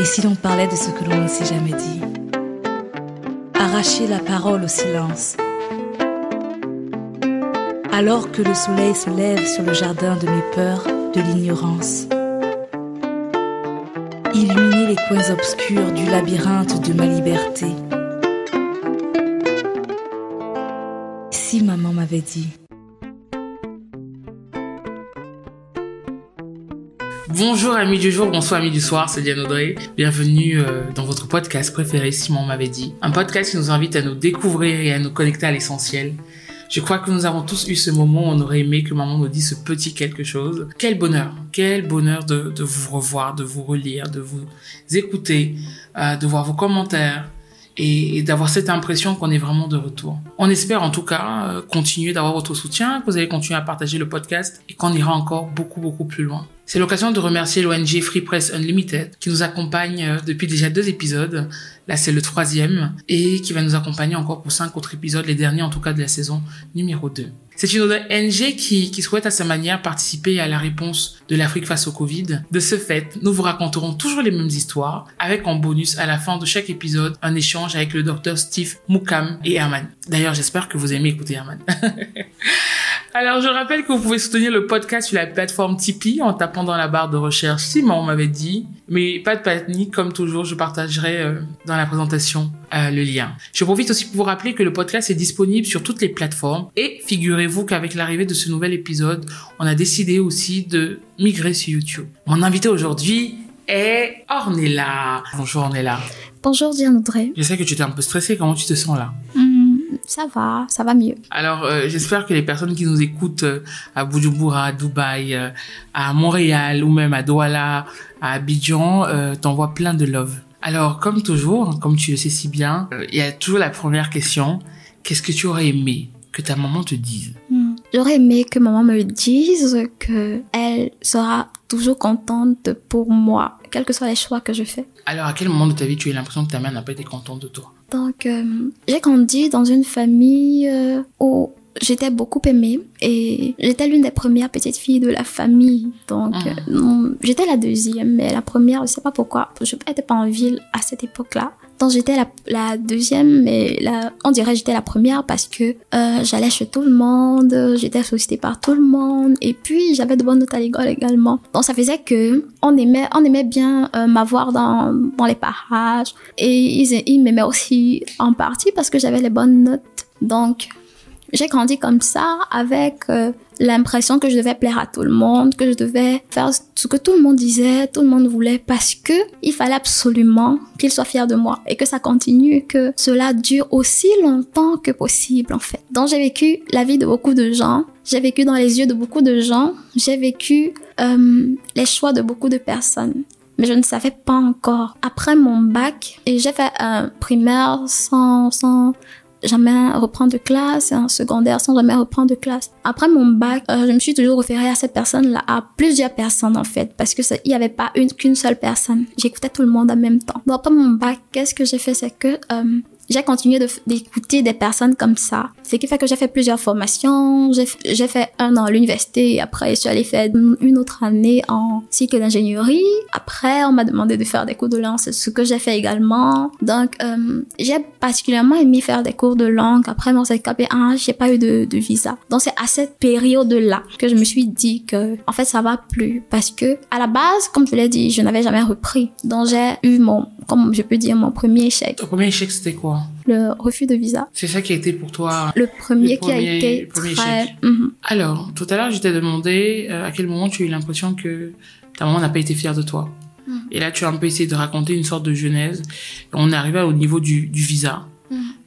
si l'on parlait de ce que l'on ne s'est jamais dit? Arracher la parole au silence. Alors que le soleil se lève sur le jardin de mes peurs, de l'ignorance. Illuminer les coins obscurs du labyrinthe de ma liberté. Si maman m'avait dit. Bonjour amis du jour, bonsoir amis du soir, c'est Diane Audrey. Bienvenue dans votre podcast préféré, Si maman m'avait dit. Un podcast qui nous invite à nous découvrir et à nous connecter à l'essentiel. Je crois que nous avons tous eu ce moment où on aurait aimé que maman nous dise ce petit quelque chose. Quel bonheur de vous revoir, de vous relire, de vous écouter, de voir vos commentaires et d'avoir cette impression qu'on est vraiment de retour. On espère en tout cas continuer d'avoir votre soutien, que vous allez continuer à partager le podcast et qu'on ira encore beaucoup plus loin. C'est l'occasion de remercier l'ONG Free Press Unlimited qui nous accompagne depuis déjà 2 épisodes. Là, c'est le 3e et qui va nous accompagner encore pour 5 autres épisodes, les derniers en tout cas de la saison numéro 2. C'est une ONG qui souhaite à sa manière participer à la réponse de l'Afrique face au Covid. De ce fait, nous vous raconterons toujours les mêmes histoires avec en bonus à la fin de chaque épisode un échange avec le docteur Steve Moukam et Herman. D'ailleurs, j'espère que vous aimez écouter Herman. Alors, je rappelle que vous pouvez soutenir le podcast sur la plateforme Tipeee en tapant dans la barre de recherche Si maman m'avait dit. Mais pas de panique, comme toujours, je partagerai dans la présentation le lien. Je profite aussi pour vous rappeler que le podcast est disponible sur toutes les plateformes et figurez-vous qu'avec l'arrivée de ce nouvel épisode, on a décidé aussi de migrer sur YouTube. Mon invité aujourd'hui est Ornella. Bonjour Ornella. Bonjour Diane Audrey. Je sais que tu étais un peu stressée, comment tu te sens là? Ça va mieux. Alors, j'espère que les personnes qui nous écoutent à Bujumbura, à Dubaï, à Montréal ou même à Douala, à Abidjan, t'envoient plein de love. Alors, comme toujours, comme tu le sais si bien, il y a toujours la première question. Qu'est-ce que tu aurais aimé que ta maman te dise? J'aurais aimé que maman me dise qu'elle sera toujours contente pour moi, quels que soient les choix que je fais. Alors, à quel moment de ta vie tu as eu l'impression que ta mère n'a pas été contente de toi? Donc, j'ai grandi dans une famille où j'étais beaucoup aimée et j'étais l'une des premières petites filles de la famille. Donc, j'étais la deuxième, mais la première, je sais pas pourquoi. Je n'étais pas en ville à cette époque-là. Donc, j'étais la deuxième, mais on dirait que j'étais la première parce que j'allais chez tout le monde, j'étais sollicitée par tout le monde et puis j'avais de bonnes notes à l'école également. Donc, ça faisait que on aimait bien m'avoir dans les parages et ils m'aimaient aussi en partie parce que j'avais les bonnes notes. Donc, j'ai grandi comme ça avec l'impression que je devais plaire à tout le monde, que je devais faire ce que tout le monde disait, tout le monde voulait parce que il fallait absolument qu'ils soient fiers de moi et que ça continue, que cela dure aussi longtemps que possible en fait. Donc j'ai vécu la vie de beaucoup de gens, j'ai vécu dans les yeux de beaucoup de gens, j'ai vécu les choix de beaucoup de personnes. Mais je ne savais pas encore. Après mon bac, et j'ai fait un primaire sans jamais reprendre de classe et en secondaire sans jamais reprendre de classe. Après mon bac, je me suis toujours référée à cette personne-là, à plusieurs personnes en fait, parce que il y avait pas qu'une seule personne. J'écoutais tout le monde en même temps. Donc après mon bac, qu'est-ce que j'ai fait, c'est que j'ai continué d'écouter des personnes comme ça. Ce qui fait que j'ai fait plusieurs formations. J'ai fait 1 an à l'université et après je suis allée faire une autre année en cycle d'ingénierie. Après, on m'a demandé de faire des cours de langue, c'est ce que j'ai fait également. Donc, j'ai particulièrement aimé faire des cours de langue. Après mon CAP 1, j'ai pas eu de visa. Donc, c'est à cette période-là que je me suis dit que, en fait, ça va plus parce que, à la base, comme je l'ai dit, je n'avais jamais repris. Donc, j'ai eu comme je peux dire, mon premier échec. Ton premier échec, c'était quoi? Le refus de visa. C'est ça qui a été pour toi le premier qui a été premier très... échec. Alors, tout à l'heure, je t'ai demandé à quel moment tu as eu l'impression que ta maman n'a pas été fière de toi. Et là, tu as un peu essayé de raconter une sorte de genèse. On est arrivé au niveau du visa.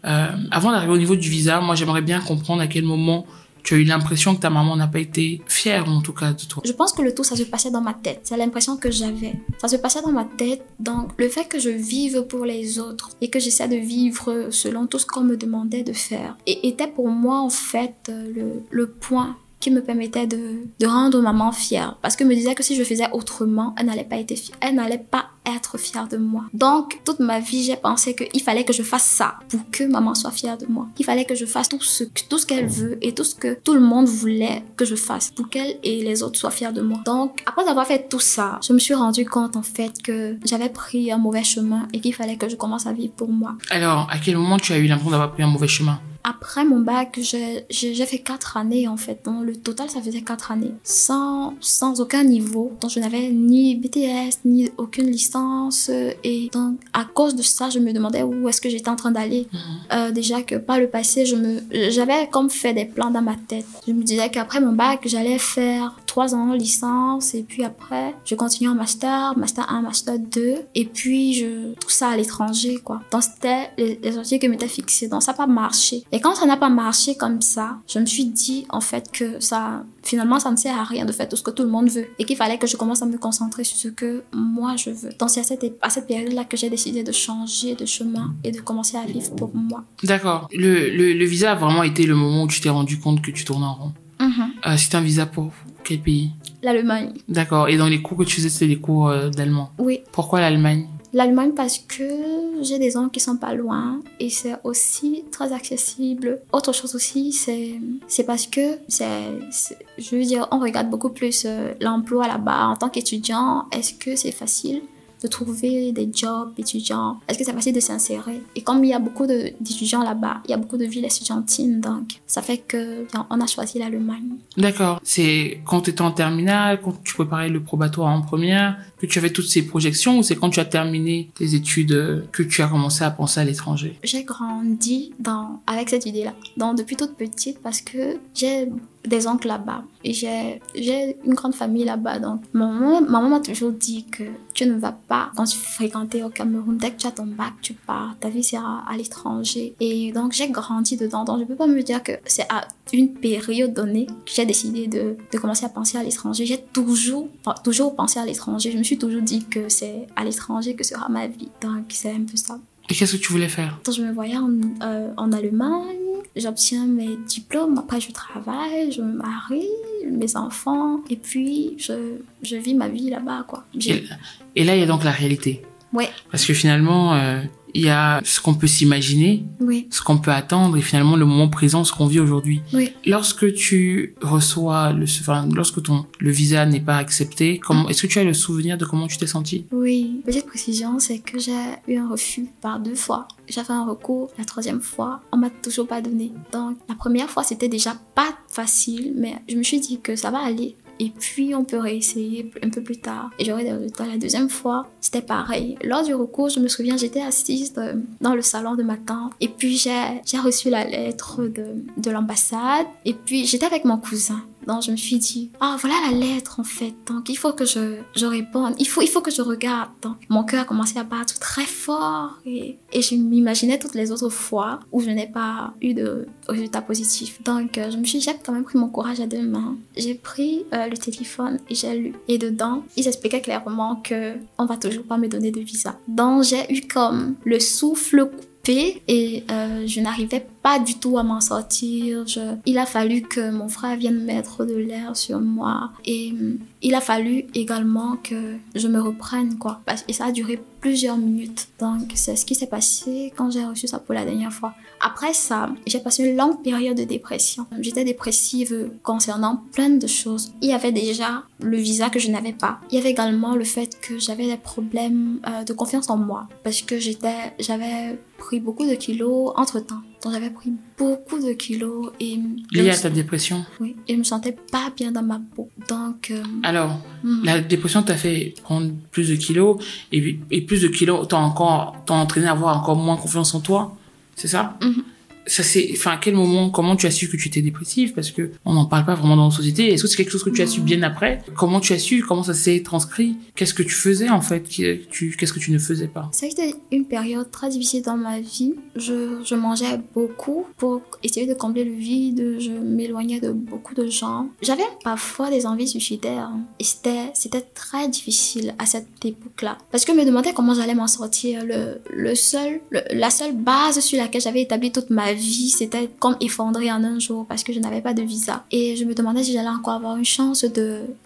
Avant d'arriver au niveau du visa, moi, j'aimerais bien comprendre à quel moment tu as eu l'impression que ta maman n'a pas été fière, en tout cas, de toi. Je pense que le tout, ça se passait dans ma tête. C'est l'impression que j'avais. Ça se passait dans ma tête. Donc, le fait que je vive pour les autres et que j'essaie de vivre selon tout ce qu'on me demandait de faire était pour moi, en fait, le point qui me permettait de rendre maman fière. Parce que me disait que si je faisais autrement, elle n'allait pas être fière de moi. Donc, toute ma vie, j'ai pensé qu'il fallait que je fasse ça pour que maman soit fière de moi. Il fallait que je fasse tout ce qu'elle veut et tout ce que tout le monde voulait que je fasse pour qu'elle et les autres soient fiers de moi. Donc, après avoir fait tout ça, je me suis rendu compte en fait que j'avais pris un mauvais chemin et qu'il fallait que je commence à vivre pour moi. Alors, à quel moment tu as eu l'impression d'avoir pris un mauvais chemin? Après mon bac, j'ai fait 4 années en fait. Donc, le total, ça faisait 4 années. Sans aucun niveau. Donc, je n'avais ni BTS, ni aucune licence. Et donc, à cause de ça, je me demandais où est-ce que j'étais en train d'aller. Déjà que par le passé, j'avais comme fait des plans dans ma tête. Je me disais qu'après mon bac, j'allais faire 3 ans licence. Et puis après, je continue en master 1, master 2. Et puis, tout ça à l'étranger, quoi. Donc, c'était les objectifs que je m'étais fixés. Donc, ça n'a pas marché. Et quand ça n'a pas marché comme ça, je me suis dit en fait que finalement ça ne sert à rien de faire tout ce que tout le monde veut et qu'il fallait que je commence à me concentrer sur ce que moi je veux. Donc c'est à cette période-là que j'ai décidé de changer de chemin et de commencer à vivre pour moi. D'accord. Le visa a vraiment été le moment où tu t'es rendu compte que tu tournais en rond. C'était un visa pour quel pays? L'Allemagne. D'accord. Et dans les cours que tu faisais, c'était les cours d'allemand? Oui. Pourquoi l'Allemagne? L'Allemagne parce que j'ai des oncles qui sont pas loin et c'est aussi très accessible. Autre chose aussi, c'est parce que je veux dire, on regarde beaucoup plus l'emploi là-bas en tant qu'étudiant. Est-ce que c'est facile de trouver des jobs étudiants? Est-ce que c'est facile de s'insérer? Et comme il y a beaucoup d'étudiants là-bas, il y a beaucoup de villes estudiantines, donc ça fait que on a choisi l'Allemagne. D'accord. C'est quand tu étais en terminale, quand tu préparais le probatoire en première, que tu avais toutes ces projections, ou c'est quand tu as terminé tes études que tu as commencé à penser à l'étranger? J'ai grandi avec cette idée-là. Donc depuis toute petite, parce que j'ai des oncles là-bas et j'ai une grande famille là-bas. Donc maman m'a toujours dit que tu ne vas pas, quand tu fréquentes au Cameroun, dès que tu as ton bac, tu pars, ta vie sera à l'étranger. Et donc j'ai grandi dedans. Donc je peux pas me dire que c'est à une période donnée que j'ai décidé de commencer à penser à l'étranger. J'ai toujours pensé à l'étranger. Je me suis toujours dit que c'est à l'étranger que sera ma vie. Donc c'est un peu ça. Et qu'est-ce que tu voulais faire? Donc je me voyais en Allemagne. J'obtiens mes diplômes, après je travaille, je me marie, mes enfants, et puis je vis ma vie là-bas, quoi. Et là, il y a donc la réalité. Ouais. Parce que finalement, il y a ce qu'on peut s'imaginer, oui, ce qu'on peut attendre, et finalement le moment présent, ce qu'on vit aujourd'hui. Oui. Lorsque tu reçois, lorsque le visa n'est pas accepté, est-ce que tu as le souvenir de comment tu t'es sentie? Oui, petite précision, c'est que j'ai eu un refus par 2 fois. J'ai fait un recours, la 3e fois, on m'a toujours pas donné. Donc la première fois, c'était déjà pas facile, mais je me suis dit que ça va aller. Et puis, on peut réessayer un peu plus tard. Et j'aurai des résultats. La 2e fois, c'était pareil. Lors du recours, je me souviens, j'étais assise dans le salon de ma tante. Et puis, j'ai reçu la lettre de l'ambassade. Et puis, j'étais avec mon cousin. Donc, je me suis dit, voilà la lettre, en fait. Donc, il faut que je réponde. Il faut que je regarde. Donc, mon cœur a commencé à battre très fort. Et je m'imaginais toutes les autres fois où je n'ai pas eu de résultat positif. Donc, j'ai quand même pris mon courage à 2 mains. J'ai pris le téléphone et j'ai lu. Et dedans, ils expliquaient clairement que on va toujours pas me donner de visa. Donc, j'ai eu comme le souffle coupé et je n'arrivais pas du tout à m'en sortir. Il a fallu que mon frère vienne mettre de l'air sur moi et il a fallu également que je me reprenne, quoi. Et ça a duré plusieurs minutes. Donc, c'est ce qui s'est passé quand j'ai reçu ça pour la dernière fois. Après ça, j'ai passé une longue période de dépression. J'étais dépressive concernant plein de choses. Il y avait déjà le visa que je n'avais pas. Il y avait également le fait que j'avais des problèmes de confiance en moi parce que j'avais pris beaucoup de kilos entre-temps. Donc, j'avais pris beaucoup de kilos et... Lié à ta dépression? Oui, et je me sentais pas bien dans ma peau. Donc... Alors, la dépression t'a fait prendre plus de kilos et plus de kilos t'ont entraîné à avoir encore moins confiance en toi, c'est ça? Ça à quel moment, comment tu as su que tu étais dépressive? Parce que on n'en parle pas vraiment dans la société. Est-ce que c'est quelque chose que tu as su bien après? Comment tu as su? Comment ça s'est transcrit? Qu'est-ce que tu faisais, en fait? Qu'est-ce que tu ne faisais pas? C'était une période très difficile dans ma vie. Je mangeais beaucoup pour essayer de combler le vide. Je m'éloignais de beaucoup de gens. J'avais parfois des envies suicidaires. Et c'était très difficile à cette époque-là. Parce que je me demandais comment j'allais m'en sortir. La seule base sur laquelle j'avais établi toute ma ma vie s'était comme effondrée en un jour parce que je n'avais pas de visa. Et je me demandais si j'allais encore avoir une chance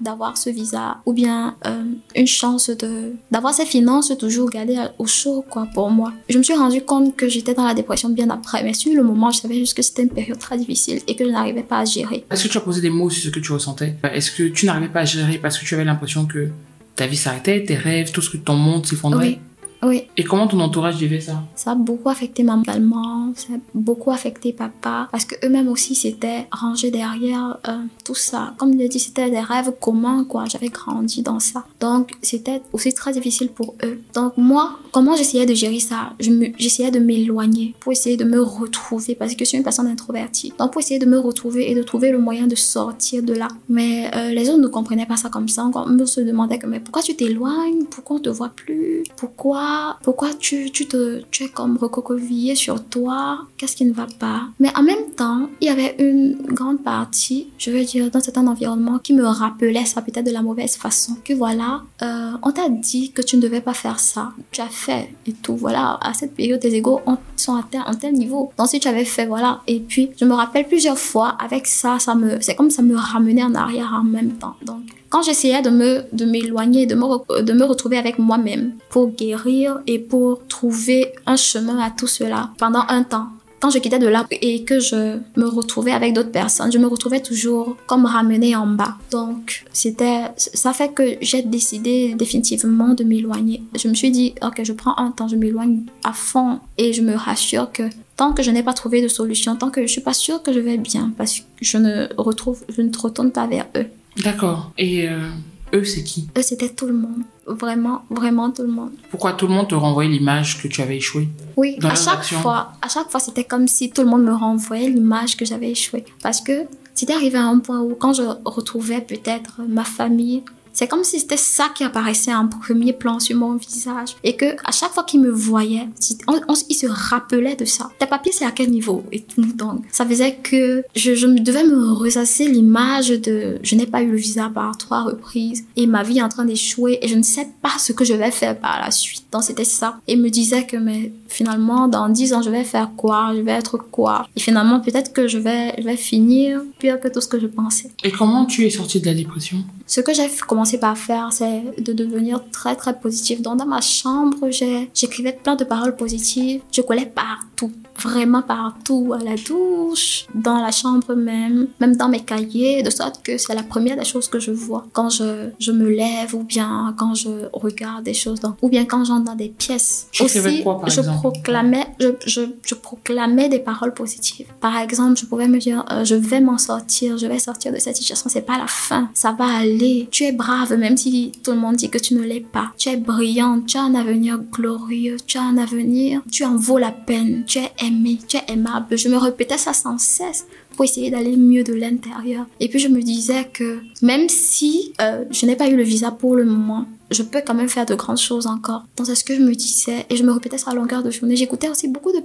d'avoir ce visa ou bien une chance d'avoir ces finances toujours gardées au chaud, quoi, pour moi. Je me suis rendu compte que j'étais dans la dépression bien après, mais sur le moment, je savais juste que c'était une période très difficile et que je n'arrivais pas à gérer. Est-ce que tu as posé des mots sur ce que tu ressentais? Est-ce que tu n'arrivais pas à gérer parce que tu avais l'impression que ta vie s'arrêtait, tes rêves, tout ce que ton monde s'effondrait? Oui. Oui. Et comment ton entourage vivait ça? Ça a beaucoup affecté maman également, ça a beaucoup affecté papa, parce qu'eux-mêmes aussi s'étaient rangés derrière tout ça. Comme je l'ai dit, c'était des rêves communs, quoi. J'avais grandi dans ça. Donc, c'était aussi très difficile pour eux. Donc, moi, comment j'essayais de gérer ça? J'essayais de m'éloigner pour essayer de me retrouver, parce que je suis une personne introvertie. Donc, pour essayer de me retrouver et de trouver le moyen de sortir de là. Mais les autres ne comprenaient pas ça comme ça. On me se demandait que, mais pourquoi tu t'éloignes? Pourquoi on te voit plus? Pourquoi tu es comme recroquevillé sur toi? Qu'est-ce qui ne va pas? Mais en même temps, il y avait une grande partie, je veux dire, dans certains environnements qui me rappelait ça peut-être de la mauvaise façon. Que voilà, on t'a dit que tu ne devais pas faire ça. Tu as fait et tout. Voilà, à cette période, tes égos sont atteints à un tel niveau. Donc si tu avais fait, voilà. Et puis, je me rappelle plusieurs fois, avec ça, c'est comme ça me ramenait en arrière en même temps. Donc, quand j'essayais de m'éloigner, de me retrouver avec moi-même pour guérir et pour trouver un chemin à tout cela pendant un temps. Quand je quittais de là et que je me retrouvais avec d'autres personnes, je me retrouvais toujours comme ramenée en bas. Donc, ça fait que j'ai décidé définitivement de m'éloigner. Je me suis dit, ok, je prends un temps, je m'éloigne à fond et je me rassure que tant que je n'ai pas trouvé de solution, tant que je suis pas sûre que je vais bien, parce que je ne retourne pas vers eux. D'accord. Et eux, c'est qui? Eux, c'était tout le monde. Vraiment, vraiment tout le monde. Pourquoi tout le monde te renvoyait l'image que tu avais échoué? Oui, à chaque fois, c'était comme si tout le monde me renvoyait l'image que j'avais échoué. Parce que c'était arrivé à un point où quand je retrouvais peut-être ma famille, c'est comme si c'était ça qui apparaissait en premier plan sur mon visage. Et que à chaque fois qu'ils me voyaient, ils se rappelaient de ça. Tes papiers, c'est à quel niveau? Et tout. Donc, ça faisait que je devais me ressasser l'image de je n'ai pas eu le visa par 3 reprises et ma vie est en train d'échouer et je ne sais pas ce que je vais faire par la suite. Donc, c'était ça. Et me disait que mais finalement, dans 10 ans, je vais faire quoi? Je vais être quoi? Et finalement, peut-être que je vais finir pire que tout ce que je pensais. Et comment tu es sortie de la dépression? Ce que j'ai commencé par faire, c'est de devenir très très positive. Donc dans ma chambre, j'écrivais plein de paroles positives. Je collais partout, vraiment partout, à la douche, dans la chambre même dans mes cahiers, de sorte que c'est la première des choses que je vois quand je me lève ou bien quand je regarde des choses, ou bien quand j'entre dans des pièces. Aussi, quoi, par exemple? Je proclamais des paroles positives. Par exemple, je pouvais me dire, je vais m'en sortir, je vais sortir de cette situation, c'est pas la fin, ça va aller. Tu es brave, même si tout le monde dit que tu ne l'es pas. Tu es brillante, tu as un avenir glorieux, tu as un avenir, tu en vaux la peine, tu es aimée, tu es aimable. Je me répétais ça sans cesse pour essayer d'aller mieux de l'intérieur. Et puis je me disais que même si je n'ai pas eu le visa pour le moment, je peux quand même faire de grandes choses encore. Donc c'est ce que je me disais et je me répétais ça à longueur de journée. J'écoutais aussi beaucoup de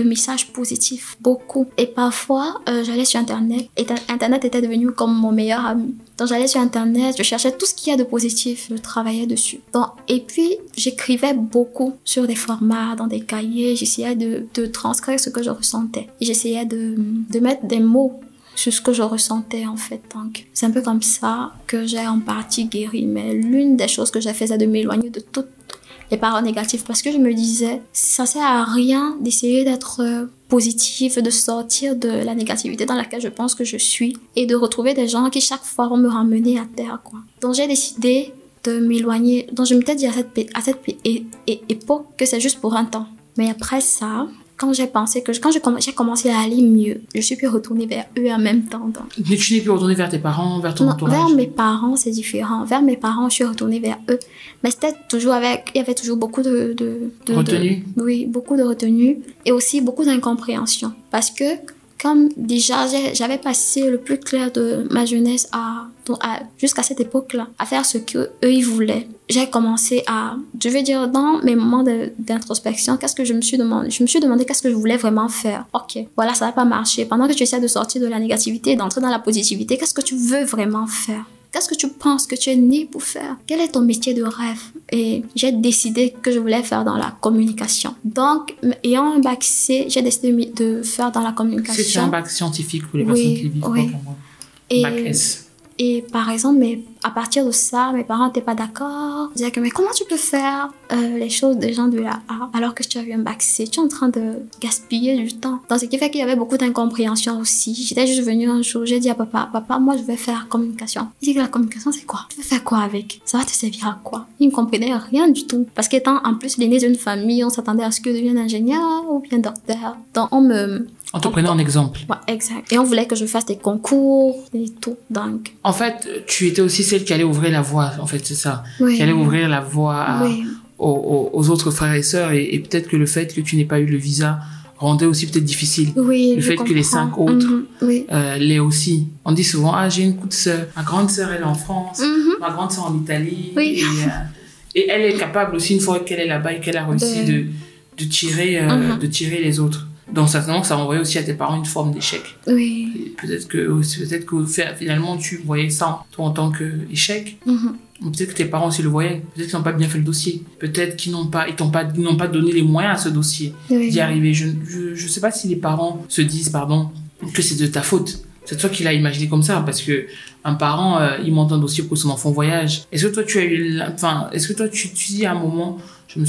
messages positifs, beaucoup. Et parfois, j'allais sur Internet et Internet était devenu comme mon meilleur ami. Donc j'allais sur Internet, je cherchais tout ce qu'il y a de positif, je travaillais dessus. Donc, et puis, j'écrivais beaucoup sur des formats, dans des cahiers, j'essayais de transcrire ce que je ressentais. Et j'essayais de mettre des mots sur ce que je ressentais en fait. Donc, c'est un peu comme ça que j'ai en partie guéri. Mais l'une des choses que j'ai fait, c'est de m'éloigner de toutes les paroles négatives parce que je me disais, ça sert à rien d'essayer d'être positive, de sortir de la négativité dans laquelle je pense que je suis et de retrouver des gens qui chaque fois vont me ramener à terre, quoi. Donc, j'ai décidé de m'éloigner. Donc, je m'étais dit à cette époque que c'est juste pour un temps. Mais après ça, quand j'ai commencé à aller mieux, je suis plus retournée vers eux en même temps. Donc. Mais tu n'es plus retournée vers tes parents, vers ton entourage? Vers mes parents, c'est différent. Vers mes parents, je suis retournée vers eux. Mais c'était toujours il y avait toujours beaucoup de retenue. Oui, beaucoup de retenue et aussi beaucoup d'incompréhension. Parce que, comme déjà, j'avais passé le plus clair de ma jeunesse jusqu'à cette époque-là, à faire ce qu'eux, ils voulaient. J'ai commencé je veux dire, dans mes moments d'introspection, qu'est-ce que je me suis demandé? Je me suis demandé qu'est-ce que je voulais vraiment faire. Ok, voilà, ça va pas marcher. Pendant que tu essaies de sortir de la négativité et d'entrer dans la positivité, qu'est-ce que tu veux vraiment faire? qu'est-ce que tu penses que tu es né pour faire? Quel est ton métier de rêve? Et j'ai décidé que je voulais faire dans la communication. Donc, ayant un bac C, j'ai décidé de faire dans la communication. C'est un bac scientifique pour les personnes qui vivent oui. Pas bac S. Et par exemple, à partir de ça, mes parents n'étaient pas d'accord. Ils disaient que, mais comment tu peux faire les choses des gens de la A alors que tu as eu un bac C? Tu es en train de gaspiller du temps. Donc, ce qui fait qu'il y avait beaucoup d'incompréhension aussi. J'étais juste venue un jour, j'ai dit à papa, moi je vais faire communication. Il dit que la communication, c'est quoi? Tu veux faire quoi avec? Ça va te servir à quoi? Il ne comprenait rien du tout. Parce qu'étant en plus l'aîné d'une famille, on s'attendait à ce que je devienne ingénieur ou bien docteur. Donc, on te prenait en exemple. Ouais, exact. Et on voulait que je fasse des concours et tout, donc... En fait, tu étais aussi celle qui allait ouvrir la voie, en fait, c'est ça. Oui. Qui allait ouvrir la voie aux autres frères et sœurs. Et peut-être que le fait que tu n'aies pas eu le visa rendait aussi peut-être difficile. Oui, le fait que les 5 autres l'aient aussi. On dit souvent, j'ai une petite sœur. Ma grande sœur, elle est en France. Ma grande sœur en Italie. Oui. Et elle est capable aussi, une fois qu'elle est là-bas et qu'elle a réussi de tirer les autres. Donc certainement ça envoyait aussi à tes parents une forme d'échec. Oui. Et peut-être que finalement tu voyais ça toi en tant qu'échec. Peut-être que tes parents aussi le voyaient. Peut-être qu'ils n'ont pas bien fait le dossier. Peut-être qu'ils n'ont pas donné les moyens à ce dossier d'y arriver. Je sais pas si les parents se disent que c'est de ta faute. C'est toi qui l'as imaginé comme ça, parce que un parent, il monte un dossier pour que son enfant voyage. Est-ce que toi tu dis à un moment, je me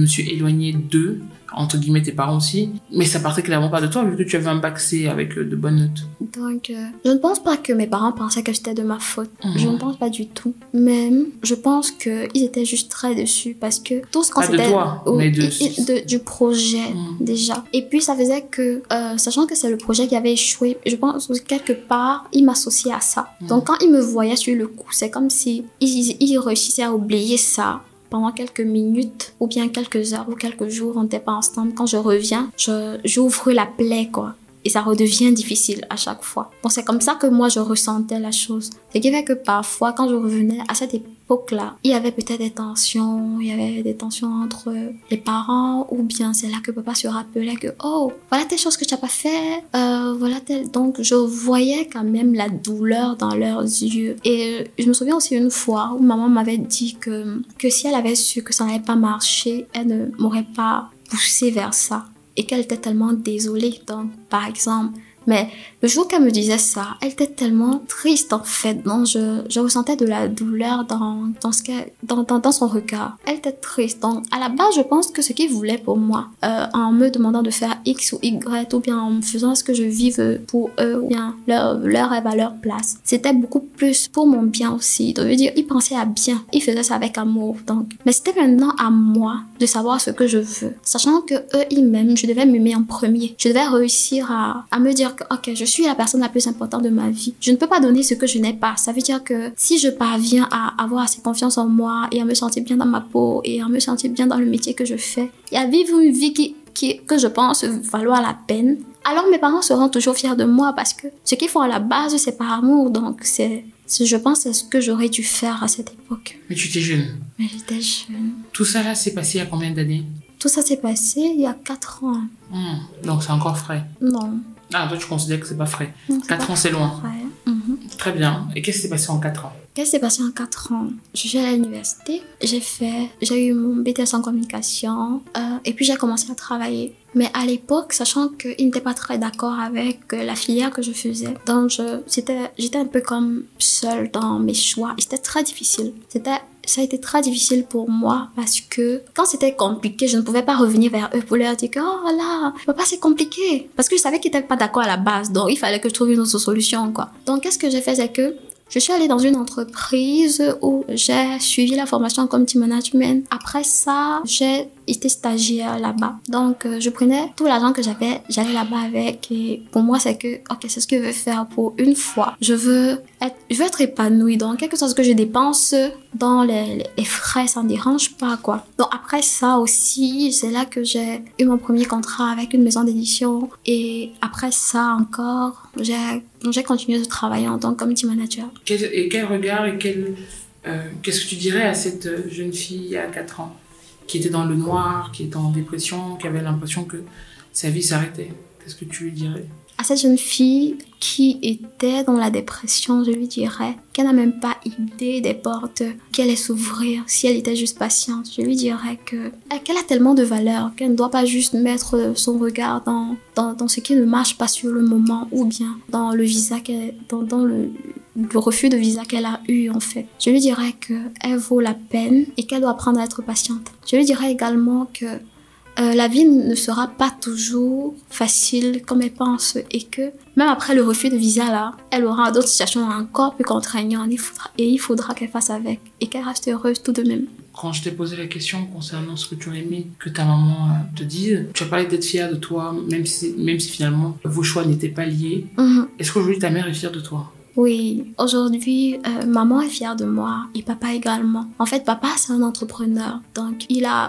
suis éloignée d'eux, entre guillemets tes parents aussi, mais ça partait clairement pas de toi vu que tu avais un bac C avec de bonnes notes. Donc, je ne pense pas que mes parents pensaient que c'était de ma faute. Je ne pense pas du tout. Même, je pense qu'ils étaient juste très déçus parce que tout ce qu'on s'était... Pas de toi, mais du projet, déjà. Et puis, ça faisait que, sachant que c'est le projet qui avait échoué, je pense que quelque part, ils m'associaient à ça. Donc, quand ils me voyaient sur le coup, c'est comme si ils réussissaient à oublier ça pendant quelques minutes ou bien quelques heures ou quelques jours, on n'était pas ensemble. Quand je reviens, j'ouvre la plaie, quoi. Et ça redevient difficile à chaque fois. Donc c'est comme ça que moi je ressentais la chose. Ce qui fait que parfois, quand je revenais à cette époque-là, il y avait peut-être des tensions, entre les parents, ou bien c'est là que papa se rappelait que oh, voilà telle chose que tu n'as pas fait, voilà telle. Donc je voyais quand même la douleur dans leurs yeux. Et je me souviens aussi une fois où maman m'avait dit que si elle avait su que ça n'allait pas marcher, elle ne m'aurait pas poussée vers ça. Et qu'elle était tellement désolée, donc, par exemple. Mais le jour qu'elle me disait ça, elle était tellement triste, en fait. Donc, je ressentais de la douleur dans son regard. Elle était triste. Donc, à la base, je pense que ce qu'ils voulaient pour moi, en me demandant de faire X ou Y, ou bien en me faisant ce que je vive pour eux, ou bien leur rêve à leur place, c'était beaucoup plus pour mon bien aussi. Donc, je veux dire, ils pensaient à bien. Ils faisaient ça avec amour. Donc, mais c'était maintenant à moi de savoir ce que je veux. Sachant que eux, ils m'aiment, je devais m'aimer en premier. Je devais réussir à me dire que, ok, je suis la personne la plus importante de ma vie. Je ne peux pas donner ce que je n'ai pas. Ça veut dire que si je parviens à avoir assez confiance en moi et à me sentir bien dans ma peau et à me sentir bien dans le métier que je fais et à vivre une vie que je pense valoir la peine, alors mes parents seront toujours fiers de moi parce que ce qu'ils font à la base, c'est par amour. Donc, je pense que c'est ce que j'aurais dû faire à cette époque. Mais tu étais jeune. Mais j'étais jeune. Tout ça là, s'est passé il y a combien d'années? Tout ça s'est passé il y a 4 ans. Donc c'est encore frais? Non. Ah, toi tu considères que c'est pas frais? Non, 4 ans c'est loin. Frais. Très bien. Et qu'est-ce qui s'est passé en 4 ans? Qu'est-ce qui s'est passé en 4 ans? Je suis allée à l'université, j'ai eu mon BTS en communication et puis j'ai commencé à travailler. Mais à l'époque, sachant qu'ils n'étaient pas très d'accord avec la filière que je faisais, donc j'étais un peu comme seule dans mes choix. Et c'était très difficile. Ça a été très difficile pour moi parce que quand c'était compliqué, je ne pouvais pas revenir vers eux pour leur dire que oh là, papa c'est compliqué. Parce que je savais qu'ils n'étaient pas d'accord à la base, donc il fallait que je trouve une autre solution, quoi. Donc qu'est-ce que j'ai fait, c'est que je suis allée dans une entreprise où j'ai suivi la formation en community management. Après ça, j'ai été stagiaire là-bas. Donc, je prenais tout l'argent que j'avais, j'allais là-bas avec. Et pour moi, c'est que, ok, c'est ce que je veux faire pour une fois. Je veux être épanouie. Donc, quelque chose que je dépense dans les frais, ça ne dérange pas, quoi. Donc, après ça aussi, c'est là que j'ai eu mon premier contrat avec une maison d'édition. Et après ça encore, j'ai continué de travailler en tant que community manager. Quel regard et qu'est-ce que tu dirais à cette jeune fille à 4 ans qui était dans le noir, qui était en dépression, qui avait l'impression que sa vie s'arrêtait? Qu'est-ce que tu lui dirais? À cette jeune fille, qui était dans la dépression, je lui dirais qu'elle n'a même pas idée des portes qui allaient s'ouvrir si elle était juste patiente. Je lui dirais qu'elle a tellement de valeur qu'elle ne doit pas juste mettre son regard dans ce qui ne marche pas sur le moment ou bien dans le visa dans le refus de visa qu'elle a eu en fait. Je lui dirais qu'elle vaut la peine et qu'elle doit apprendre à être patiente. Je lui dirais également que la vie ne sera pas toujours facile comme elle pense et que même après le refus de visa là, elle aura d'autres situations encore plus contraignantes il faudra qu'elle fasse avec et qu'elle reste heureuse tout de même. Quand je t'ai posé la question concernant ce que tu aurais aimé que ta maman te dise, tu as parlé d'être fière de toi, même si finalement vos choix n'étaient pas liés. Est-ce qu'aujourd'hui ta mère est fière de toi? Oui, aujourd'hui, maman est fière de moi et papa également. En fait, papa, c'est un entrepreneur. Donc,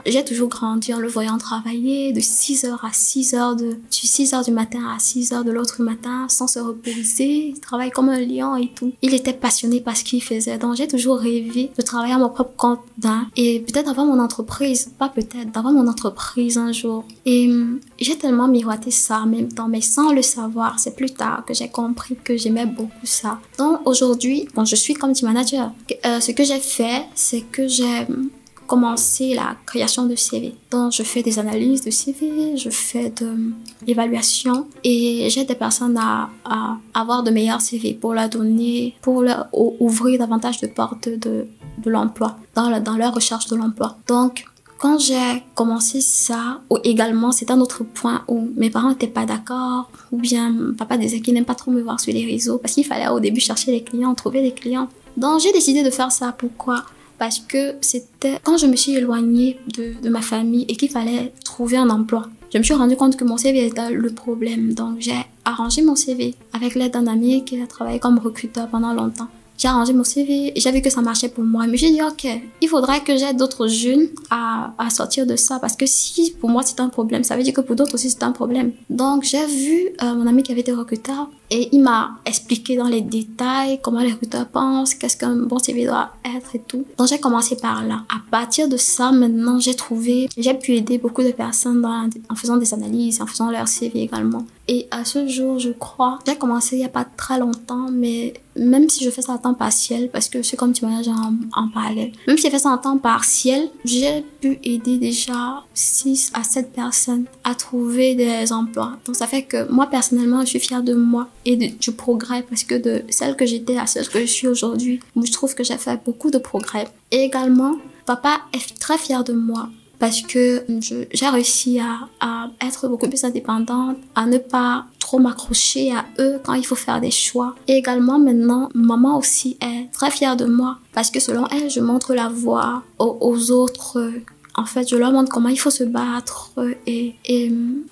j'ai toujours grandi en le voyant travailler de 6h à 6h, du 6h du matin à 6h de l'autre matin, sans se reposer. Il travaille comme un lion et tout. Il était passionné par ce qu'il faisait. Donc, j'ai toujours rêvé de travailler à mon propre compte et peut-être avoir mon entreprise. Pas peut-être, d'avoir mon entreprise un jour. Et j'ai tellement miroité ça en même temps, mais sans le savoir. C'est plus tard que j'ai compris que j'aimais beaucoup ça. Donc aujourd'hui, je suis community manager. Ce que j'ai fait, c'est que j'ai commencé la création de CV. Donc je fais des analyses de CV, je fais de l'évaluation et j'aide des personnes à avoir de meilleurs CV pour leur donner, pour leur ouvrir davantage de portes de l'emploi dans leur recherche de l'emploi. Donc quand j'ai commencé ça, également, c'est un autre point où mes parents n'étaient pas d'accord, ou bien papa disait qu'il n'aime pas trop me voir sur les réseaux, parce qu'il fallait au début chercher les clients, trouver les clients. Donc j'ai décidé de faire ça. Pourquoi? Parce que c'était quand je me suis éloignée de ma famille et qu'il fallait trouver un emploi. Je me suis rendu compte que mon CV était le problème. Donc j'ai arrangé mon CV avec l'aide d'un ami qui a travaillé comme recruteur pendant longtemps. J'ai arrangé mon CV et j'ai vu que ça marchait pour moi. Mais j'ai dit, ok, il faudrait que j'aide d'autres jeunes à sortir de ça. Parce que si pour moi c'est un problème, ça veut dire que pour d'autres aussi c'est un problème. Donc j'ai vu mon ami qui avait été recruteur et il m'a expliqué dans les détails comment les recruteurs pensent, qu'est-ce qu'un bon CV doit être et tout. Donc j'ai commencé par là. À partir de ça, maintenant j'ai pu aider beaucoup de personnes en faisant des analyses, en faisant leur CV également. Et à ce jour, je crois, j'ai commencé il n'y a pas très longtemps, mais même si je fais ça à temps partiel, parce que c'est comme tu m'as dit en parallèle, même si j'ai fait ça en temps partiel, j'ai pu aider déjà 6 à 7 personnes à trouver des emplois. Donc ça fait que moi, personnellement, je suis fière de moi et du progrès, parce que de celle que j'étais à celle que je suis aujourd'hui, je trouve que j'ai fait beaucoup de progrès. Et également, papa est très fier de moi. Parce que j'ai réussi à être beaucoup plus indépendante, à ne pas trop m'accrocher à eux quand il faut faire des choix. Et également maintenant, maman aussi est très fière de moi parce que selon elle, je montre la voie aux autres. En fait, je leur montre comment il faut se battre et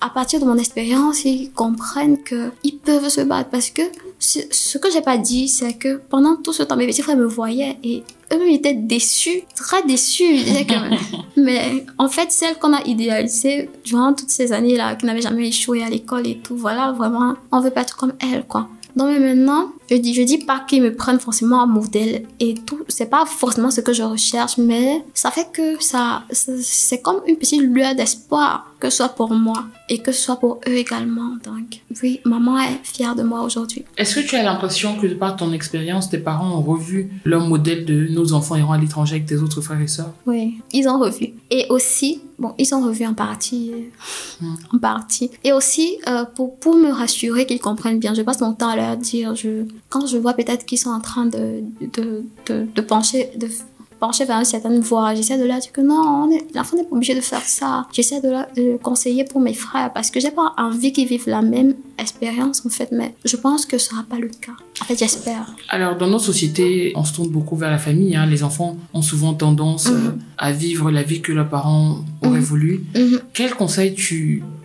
à partir de mon expérience, ils comprennent qu'ils peuvent se battre parce que ce que j'ai pas dit, c'est que pendant tout ce temps, mes petits frères me voyaient et eux-mêmes étaient déçus, très déçus. Mais en fait, celle qu'on a idéalisée durant toutes ces années-là, qui n'avait jamais échoué à l'école et tout, voilà, vraiment, on veut pas être comme elle, quoi. Donc maintenant, je dis pas qu'ils me prennent forcément en modèle et tout. C'est pas forcément ce que je recherche, mais ça fait que c'est comme une petite lueur d'espoir, que ce soit pour moi et que ce soit pour eux également. Donc oui, maman est fière de moi aujourd'hui. Est-ce que tu as l'impression que de par ton expérience, tes parents ont revu leur modèle de nos enfants iront à l'étranger avec tes autres frères et sœurs? Oui, ils ont revu. Et aussi, ils ont revu en partie. Et aussi, pour me rassurer qu'ils comprennent bien, je passe mon temps à leur dire, quand je vois peut-être qu'ils sont en train de pencher vers une certaine voie, j'essaie de leur dire que non, l'enfant n'est pas obligé de faire ça. J'essaie de conseiller pour mes frères parce que j'ai pas envie qu'ils vivent la même expérience en fait, mais je pense que ce sera pas le cas. En fait, j'espère. Alors, dans notre société, on se tourne beaucoup vers la famille. Les enfants ont souvent tendance à vivre la vie que leurs parents auraient voulu. Quel conseil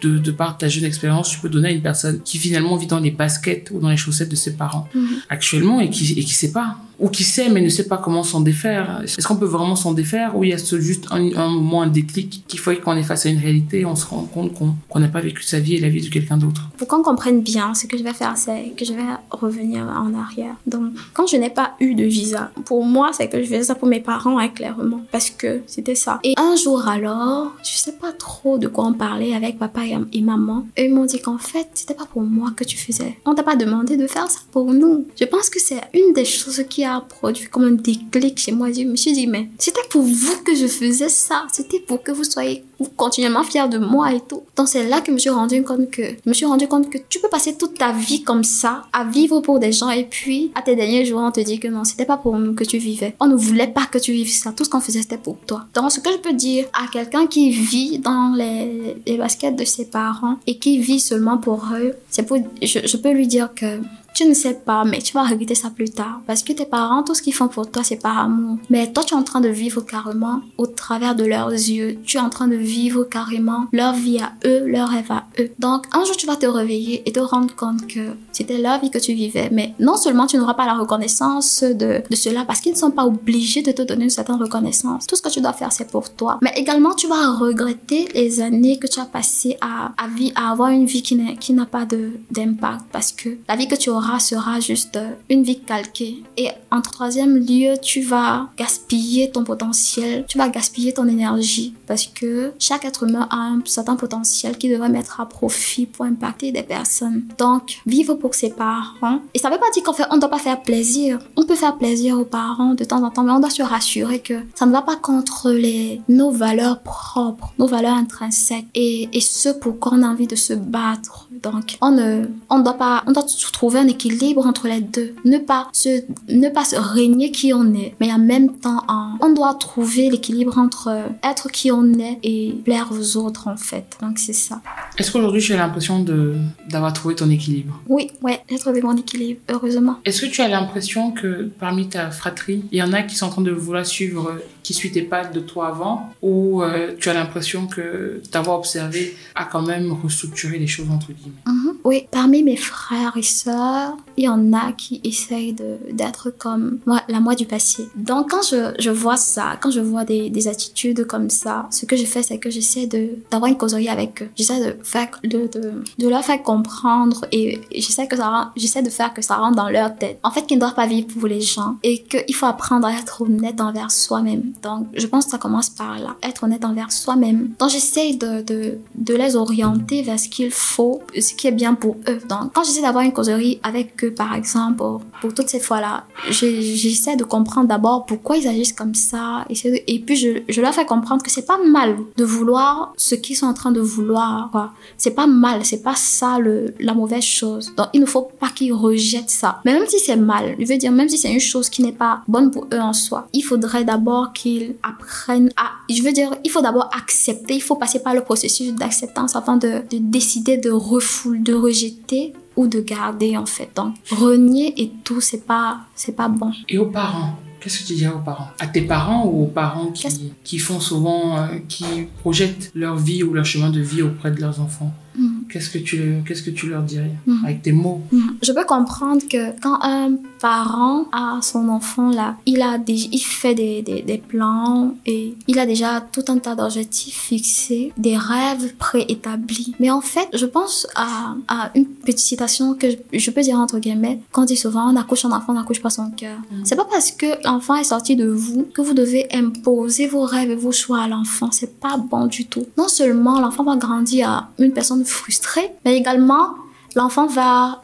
de par ta jeune expérience, tu peux donner à une personne qui finalement vit dans les baskets ou dans les chaussettes de ses parents actuellement et qui sait pas, ou qui sait mais ne sait pas comment s'en défaire? Est-ce qu'on peut vraiment s'en défaire ou il y a juste un moment, un déclic qu'il faut qu'on est face à une réalité et on se rend compte qu'on n'a pas vécu sa vie et la vie de quelqu'un d'autre? Pour qu'on comprenne comprennent bien, ce que je vais faire, c'est que je vais revenir en arrière. Donc, quand je n'ai pas eu de visa, pour moi, c'est que je faisais ça pour mes parents, hein, clairement, parce que c'était ça. Et un jour alors, je sais pas trop de quoi on parlait avec papa et maman. Et ils m'ont dit qu'en fait, c'était pas pour moi que tu faisais. On t'a pas demandé de faire ça pour nous. Je pense que c'est une des choses qui a produit comme un déclic chez moi. Je me suis dit, mais c'était pour vous que je faisais ça. C'était pour que vous soyez continuellement fiers de moi et tout. Donc c'est là que je me suis rendu compte que tu peux passer toute ta vie comme ça, à vivre pour des gens, et puis à tes derniers jours on te dit que non, c'était pas pour nous que tu vivais. On ne voulait pas que tu vives ça. Tout ce qu'on faisait c'était pour toi. Donc ce que je peux dire à quelqu'un qui vit dans les baskets de ses parents et qui vit seulement pour eux, je peux lui dire que tu ne sais pas, mais tu vas regretter ça plus tard. Parce que tes parents, tout ce qu'ils font pour toi, c'est par amour. Mais toi, tu es en train de vivre carrément au travers de leurs yeux. Tu es en train de vivre carrément leur vie à eux, leur rêve à eux. Donc, un jour, tu vas te réveiller et te rendre compte que c'était leur vie que tu vivais. Mais non seulement tu n'auras pas la reconnaissance de cela, parce qu'ils ne sont pas obligés de te donner une certaine reconnaissance. Tout ce que tu dois faire, c'est pour toi. Mais également, tu vas regretter les années que tu as passées à avoir une vie qui n'a pas d'impact. Parce que la vie que tu auras sera juste une vie calquée. Et en troisième lieu, tu vas gaspiller ton potentiel, tu vas gaspiller ton énergie, parce que chaque être humain a un certain potentiel qui devrait mettre à profit pour impacter des personnes. Donc, vivre pour ses parents. Et ça veut pas dire qu'en fait, on ne doit pas faire plaisir. On peut faire plaisir aux parents de temps en temps, mais on doit se rassurer que ça ne va pas contre nos valeurs propres, nos valeurs intrinsèques et ce pour quoi on a envie de se battre. Donc, on doit trouver un équilibre entre les deux. Ne pas se régner qui on est, mais en même temps, on doit trouver l'équilibre entre être qui on est et plaire aux autres, en fait. Donc, c'est ça. Est-ce qu'aujourd'hui, tu as l'impression d'avoir trouvé ton équilibre? Oui, j'ai trouvé mon équilibre, heureusement. Est-ce que tu as l'impression que parmi ta fratrie, il y en a qui sont en train de vouloir suivre, qui suivent tes pas de toi avant, ou tu as l'impression que t'avoir observé a quand même restructuré les choses, entre guillemets? Oui, parmi mes frères et sœurs, il y en a qui essayent d'être comme moi, la moi du passé. Donc quand je vois ça, quand je vois des attitudes comme ça, ce que je fais, c'est que j'essaie d'avoir une causerie avec eux. J'essaie de leur faire comprendre, et j'essaie de faire que ça rentre dans leur tête. En fait, qu'ils ne doivent pas vivre pour les gens et qu'il faut apprendre à être honnête envers soi-même. Donc je pense que ça commence par là, être honnête envers soi-même. Donc j'essaie de les orienter vers ce qu'il faut, ce qui est bien pour eux. Donc quand j'essaie d'avoir une causerie avec eux, par exemple, pour toutes ces fois-là, j'essaie de comprendre d'abord pourquoi ils agissent comme ça, et puis je leur fais comprendre que c'est pas mal de vouloir ce qu'ils sont en train de vouloir, quoi. C'est pas mal, c'est pas ça la mauvaise chose. Donc il ne faut pas qu'ils rejettent ça. Mais même si c'est mal, je veux dire, même si c'est une chose qui n'est pas bonne pour eux en soi, il faudrait d'abord qu'ils apprennent il faut d'abord accepter, il faut passer par le processus d'acceptance avant de décider de rejeter ou de garder, en fait. Donc renier et tout, c'est pas bon. Et aux parents, qu'est-ce que tu dirais aux parents? À tes parents ou aux parents qui font souvent, qui projettent leur vie ou leur chemin de vie auprès de leurs enfants? Qu'est-ce que tu leur dirais avec tes mots? Je peux comprendre que quand un parent a son enfant là, il fait des plans et il a déjà tout un tas d'objectifs fixés, des rêves préétablis. Mais en fait, je pense à une petite citation que je peux dire entre guillemets, qu'on dit souvent: on accouche un enfant, on n'accouche pas son cœur. C'est pas parce que l'enfant est sorti de vous que vous devez imposer vos rêves et vos choix à l'enfant. C'est pas bon du tout. Non seulement l'enfant va grandir à une personne frustrée, mais également l'enfant va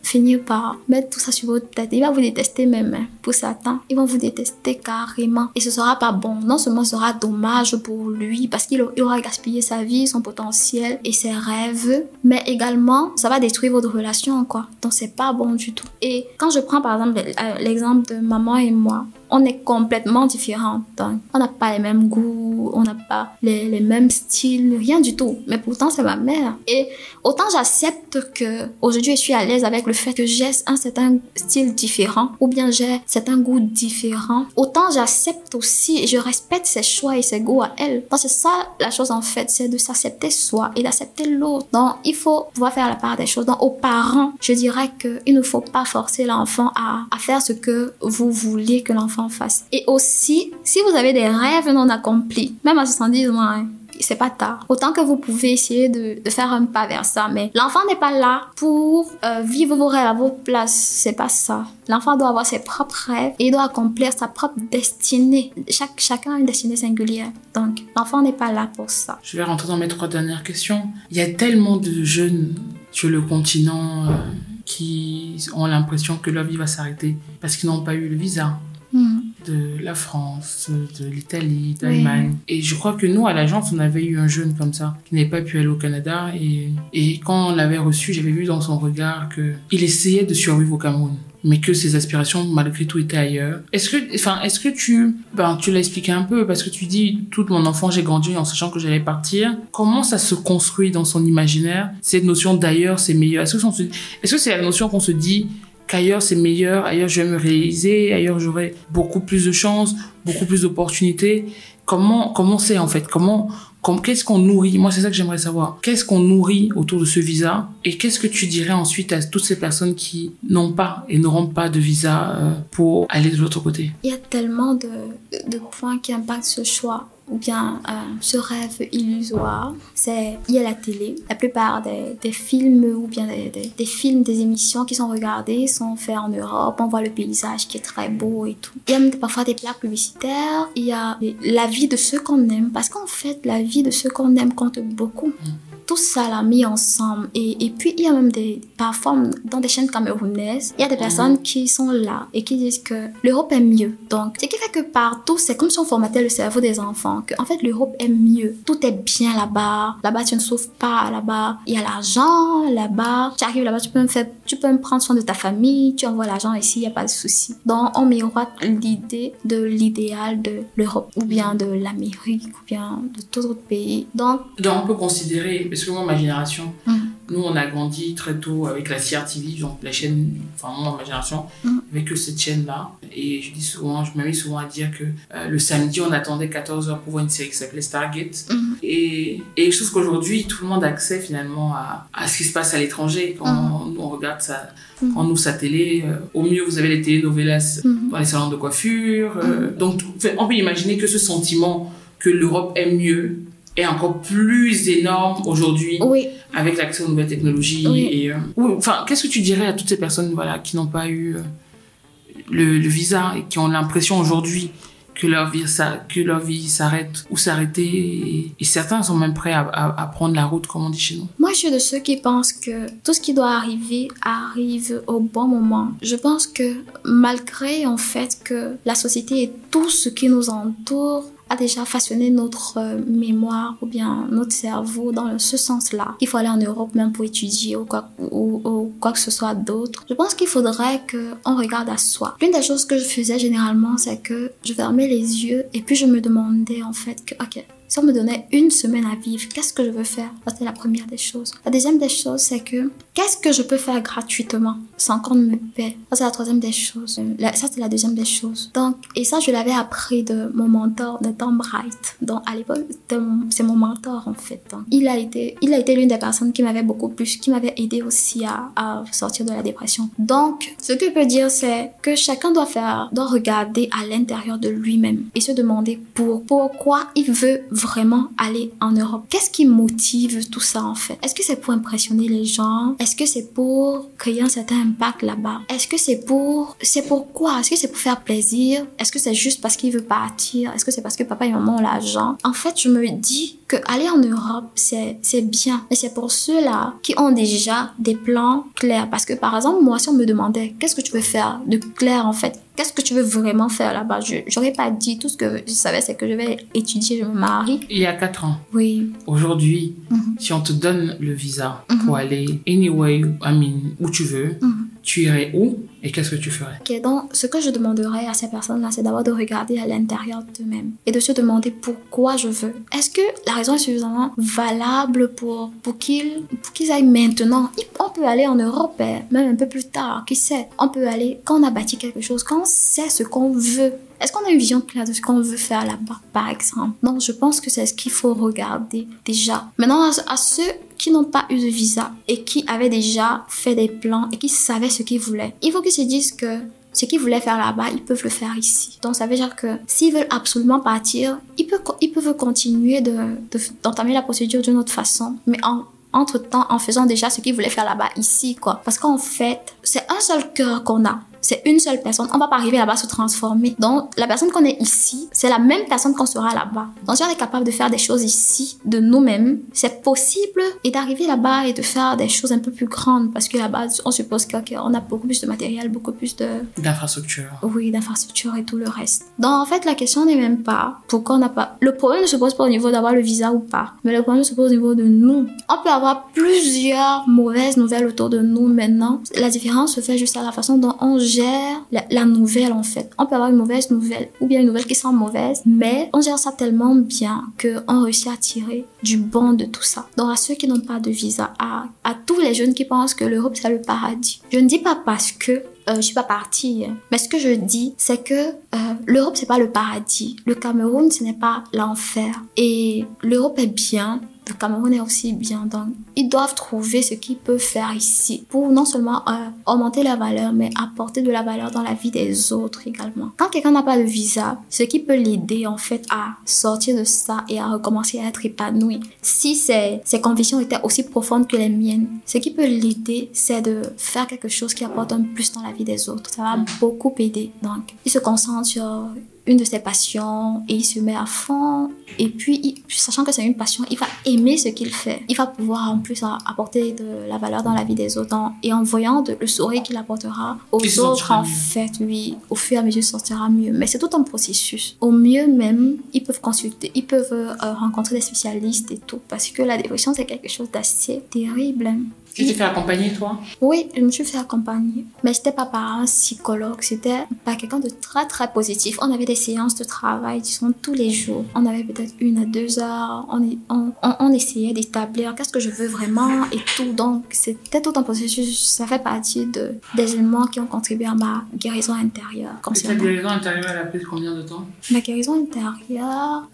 finir par mettre tout ça sur votre tête. Il va vous détester même, hein, pour certains. Ils vont vous détester carrément. Et ce sera pas bon. Non seulement ce sera dommage pour lui, parce qu'il aura gaspillé sa vie, son potentiel et ses rêves, mais également, ça va détruire votre relation, quoi. Donc, c'est pas bon du tout. Et quand je prends, par exemple, l'exemple de maman et moi, on est complètement différents. Donc, on n'a pas les mêmes goûts, on n'a pas les mêmes styles, rien du tout. Mais pourtant, c'est ma mère. Et autant j'accepte que aujourd'hui, je suis à l'aise avec le fait que j'ai un certain style différent, ou bien j'ai certains goûts différents, autant j'accepte aussi et je respecte ses choix et ses goûts à elle. Donc, c'est ça la chose, en fait, c'est de s'accepter soi et d'accepter l'autre. Donc, il faut pouvoir faire la part des choses. Donc, aux parents, je dirais qu'il ne faut pas forcer l'enfant à faire ce que vous voulez que l'enfant face. Et aussi, si vous avez des rêves non accomplis, même à 70 ans, c'est pas tard. Autant que vous pouvez essayer de faire un pas vers ça, mais l'enfant n'est pas là pour vivre vos rêves à votre place. C'est pas ça. L'enfant doit avoir ses propres rêves et il doit accomplir sa propre destinée. Chacun a une destinée singulière. Donc, l'enfant n'est pas là pour ça. Je vais rentrer dans mes 3 dernières questions. Il y a tellement de jeunes sur le continent qui ont l'impression que leur vie va s'arrêter parce qu'ils n'ont pas eu le visa. De la France, de l'Italie, d'Allemagne. Oui. Et je crois que nous, à l'agence, on avait eu un jeune comme ça, qui n'avait pas pu aller au Canada. Et quand on l'avait reçu, j'avais vu dans son regard qu'il essayait de survivre au Cameroun, mais que ses aspirations, malgré tout, étaient ailleurs. Est-ce que tu l'as expliqué un peu, parce que tu dis, toute mon enfance, j'ai grandi en sachant que j'allais partir. Comment ça se construit dans son imaginaire, cette notion d'ailleurs, c'est meilleur? Est-ce que c'est la notion qu'on se dit qu'ailleurs c'est meilleur, ailleurs je vais me réaliser, ailleurs j'aurai beaucoup plus de chances, beaucoup plus d'opportunités? Comment c'est en fait? Qu'est-ce qu'on nourrit? Moi, c'est ça que j'aimerais savoir. Qu'est-ce qu'on nourrit autour de ce visa? Et qu'est-ce que tu dirais ensuite à toutes ces personnes qui n'ont pas et n'auront pas de visa pour aller de l'autre côté? Il y a tellement de points qui impactent ce choix ou bien ce rêve illusoire. Il y a la télé. La plupart des films ou bien des films, des émissions qui sont regardées sont faits en Europe. On voit le paysage qui est très beau et tout. Il y a même parfois des plaques publicitaires. Il y a la vie de ceux qu'on aime. Parce qu'en fait, la vie de ceux qu'on aime compte beaucoup. Tout ça l'a mis ensemble. Et puis, il y a même parfois, dans des chaînes camerounaises, il y a des personnes qui sont là et qui disent que l'Europe est mieux. Donc, ce qui fait que partout, c'est comme si on formatait le cerveau des enfants. Que, en fait, l'Europe est mieux. Tout est bien là-bas. Là-bas, tu ne souffres pas. Là-bas, il y a l'argent. Là-bas, tu arrives là-bas, tu peux me prendre soin de ta famille. Tu envoies l'argent ici, il n'y a pas de souci. Donc, on miroite l'idée de l'idéal de l'Europe ou bien de l'Amérique ou bien de tout autre pays. Donc, on peut considérer... Parce que moi, ma génération, nous, on a grandi très tôt avec la CRTV, donc la chaîne, enfin, moi, ma génération, avec cette chaîne-là. Et je m'amuse souvent à dire que le samedi, on attendait 14h pour voir une série qui s'appelait Stargate. Et je trouve qu'aujourd'hui, tout le monde a accès finalement à ce qui se passe à l'étranger. Quand on regarde ça, quand on ouvre sa télé, au mieux, vous avez les télénovelas dans les salons de coiffure. Donc, on peut imaginer que ce sentiment que l'Europe est mieux est encore plus énorme aujourd'hui avec l'accès aux nouvelles technologies. Qu'est-ce que tu dirais à toutes ces personnes qui n'ont pas eu le visa et qui ont l'impression aujourd'hui que leur vie s'arrête ou s'arrêter, et certains sont même prêts à prendre la route, comme on dit chez nous? Moi, je suis de ceux qui pensent que tout ce qui doit arriver arrive au bon moment. Je pense que malgré en fait que la société et tout ce qui nous entoure a déjà façonné notre mémoire ou bien notre cerveau dans ce sens-là. Il faut aller en Europe même pour étudier ou quoi que ce soit d'autre. Je pense qu'il faudrait qu'on regarde à soi. L'une des choses que je faisais généralement, c'est que je fermais les yeux et puis je me demandais en fait que, ok, si on me donnait une semaine à vivre, qu'est-ce que je veux faire? Ça, c'est la première des choses. La deuxième des choses, c'est que qu'est-ce que je peux faire gratuitement sans qu'on me paie? Ça, c'est la troisième des choses. Ça, c'est la deuxième des choses. Donc, et ça, je l'avais appris de mon mentor, de Tom Bright. Donc, à l'époque, c'est mon mentor, en fait. Donc, il a été l'une des personnes qui m'avait qui m'avait aidé aussi à sortir de la dépression. Donc, ce que je peux dire, c'est que chacun doit regarder à l'intérieur de lui-même et se demander pourquoi il veut vraiment aller en Europe. Qu'est-ce qui motive tout ça en fait? Est-ce que c'est pour impressionner les gens? Est-ce que c'est pour créer un certain impact là-bas? Est-ce que c'est pourquoi? Est-ce que c'est pour faire plaisir? Est-ce que c'est juste parce qu'il veut partir? Est-ce que c'est parce que papa et maman ont l'argent? En fait, je me dis que aller en Europe, c'est bien. Mais c'est pour ceux-là qui ont déjà des plans clairs. Parce que par exemple, moi, si on me demandait qu'est-ce que tu veux faire de clair en fait? Qu'est-ce que tu veux vraiment faire là-bas? J'aurais pas dit. Tout ce que je savais, c'est que je vais étudier, je me marie. Il y a 4 ans. Oui. Aujourd'hui, si on te donne le visa pour aller anyway, où tu veux, tu irais où et qu'est-ce que tu ferais? Ok, donc ce que je demanderais à ces personnes-là, c'est d'abord de regarder à l'intérieur d'eux-mêmes et de se demander pourquoi je veux. Est-ce que la raison est suffisamment valable pour qu'ils aillent maintenant? On peut aller en Europe, même un peu plus tard, qui sait? On peut aller quand on a bâti quelque chose, quand on sait ce qu'on veut. Est-ce qu'on a une vision claire de ce qu'on veut faire là-bas, par exemple? Donc, je pense que c'est ce qu'il faut regarder déjà. Maintenant, à ceux qui n'ont pas eu de visa et qui avaient déjà fait des plans et qui savaient ce qu'ils voulaient, il faut qu'ils se disent que ce qu'ils voulaient faire là-bas, ils peuvent le faire ici. Donc ça veut dire que s'ils veulent absolument partir, ils peuvent continuer d'entamer la procédure d'une autre façon, mais entre-temps, en faisant déjà ce qu'ils voulaient faire là-bas, ici, quoi. Parce qu'en fait, c'est un seul cœur qu'on a. C'est une seule personne. On va pas arriver là-bas à se transformer. Donc, la personne qu'on est ici, c'est la même personne qu'on sera là-bas. Donc, si on est capable de faire des choses ici, de nous-mêmes, c'est possible. Et d'arriver là-bas et de faire des choses un peu plus grandes. Parce que là-bas, on suppose qu'on a beaucoup plus de matériel, beaucoup plus d'infrastructures. Oui, d'infrastructures et tout le reste. Donc, en fait, la question n'est même pas pourquoi on n'a pas... Le problème ne se pose pas au niveau d'avoir le visa ou pas. Mais le problème se pose au niveau de nous. On peut avoir plusieurs mauvaises nouvelles autour de nous maintenant. La différence se fait juste à la façon dont on gère la nouvelle, en fait. On peut avoir une mauvaise nouvelle ou bien une nouvelle qui sent mauvaise, mais on gère ça tellement bien qu'on réussit à tirer du bon de tout ça. Donc à ceux qui n'ont pas de visa, à tous les jeunes qui pensent que l'Europe c'est le paradis, je ne dis pas parce que je suis pas partie, mais ce que je dis c'est que l'Europe c'est pas le paradis, le Cameroun ce n'est pas l'enfer, et l'Europe est bien, le Cameroun est aussi bien. Donc ils doivent trouver ce qu'ils peuvent faire ici pour non seulement augmenter la valeur, mais apporter de la valeur dans la vie des autres également. Quand quelqu'un n'a pas de visa, ce qui peut l'aider en fait à sortir de ça et à recommencer à être épanoui, si ses convictions étaient aussi profondes que les miennes, ce qui peut l'aider c'est de faire quelque chose qui apporte un plus dans la vie des autres. Ça va beaucoup aider. Donc il se concentre sur une de ses passions et il se met à fond, et puis sachant que c'est une passion, il va aimer ce qu'il fait, il va pouvoir en plus apporter de la valeur dans la vie des autres, et en voyant le sourire qu'il apportera aux autres, en fait, oui, au fur et à mesure il sortira mieux. Mais c'est tout un processus. Au mieux même, ils peuvent consulter, ils peuvent rencontrer des spécialistes et tout, parce que la dépression c'est quelque chose d'assez terrible. Tu t'es fait accompagner, toi? Oui, je me suis fait accompagner. Mais c'était pas par un psychologue, c'était par quelqu'un de très très positif. On avait des séances de travail, disons, tous les jours. On avait peut-être 1 à 2 heures. On essayait d'établir qu'est-ce que je veux vraiment et tout. Donc, c'était tout un processus. Ça fait partie des éléments qui ont contribué à ma guérison intérieure. Et ta guérison intérieure, elle a pris combien de temps? Ma guérison intérieure,